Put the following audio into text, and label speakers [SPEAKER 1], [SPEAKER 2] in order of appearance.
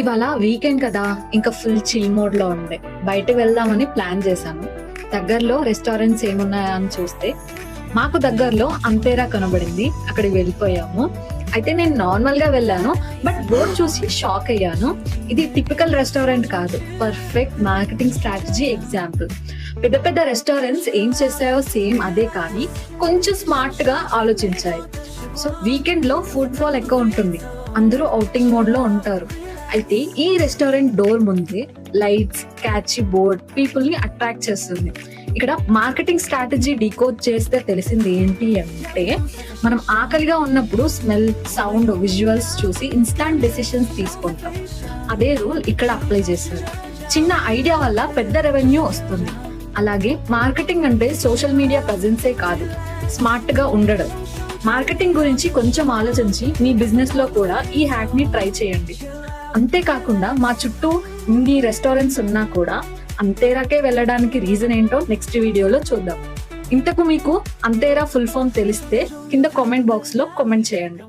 [SPEAKER 1] ఇవాళ వీకెండ్ కదా, ఇంకా ఫుల్ చిల్ మోడ్ లో ఉండే బయటకు వెళ్దామని ప్లాన్ చేశాను. దగ్గరలో రెస్టారెంట్స్ ఏమున్నాయా అని చూస్తే మాకు దగ్గరలో అంతేరా కనబడింది. అక్కడికి వెళ్ళిపోయాము. అయితే నేను నార్మల్ గా వెళ్ళాను, బట్ బోర్డ్ చూసి షాక్ అయ్యాను. ఇది టిపికల్ రెస్టారెంట్ కాదు, పర్ఫెక్ట్ మార్కెటింగ్ స్ట్రాటజీ ఎగ్జాంపుల్. పెద్ద పెద్ద రెస్టారెంట్స్ ఏం చేస్తాయో సేమ్ అదే, కానీ కొంచెం స్మార్ట్ గా ఆలోచించాయి. సో వీకెండ్ లో ఫుడ్ ఫాల్ ఎక్కువ ఉంటుంది, అందరూ అవుటింగ్ మోడ్ లో ఉంటారు. అయితే ఈ రెస్టారెంట్ డోర్ ముందే లైట్స్, క్యాచీ బోర్డ్ పీపుల్ ని అట్రాక్ట్ చేస్తుంది. ఇక్కడ మార్కెటింగ్ స్ట్రాటజీ డీకోడ్ చేస్తే తెలిసింది ఏంటి అంటే, మనం ఆకలిగా ఉన్నప్పుడు స్మెల్, సౌండ్, విజువల్స్ చూసి ఇన్స్టాంట్ డెసిషన్స్ తీసుకుంటాం. అదే రూల్ ఇక్కడ అప్లై చేస్తారు. చిన్న ఐడియా వల్ల పెద్ద రెవెన్యూ వస్తుంది. అలాగే మార్కెటింగ్ అంటే సోషల్ మీడియా ప్రెజెన్సే కాదు, స్మార్ట్ గా ఉండడం. మార్కెటింగ్ గురించి కొంచెం ఆలోచించి మీ బిజినెస్ లో కూడా ఈ హ్యాక్ ని ట్రై చేయండి. అంతేకాకుండా మా చుట్టూ ఇన్ని రెస్టారెంట్స్ ఉన్నా కూడా అంతేరాకే వెళ్ళడానికి రీజన్ ఏంటో నెక్స్ట్ వీడియోలో చూద్దాం. ఇంతకు మీకు అంతేరా ఫుల్ ఫామ్ తెలిస్తే కింద కామెంట్ బాక్స్ లో కామెంట్ చేయండి.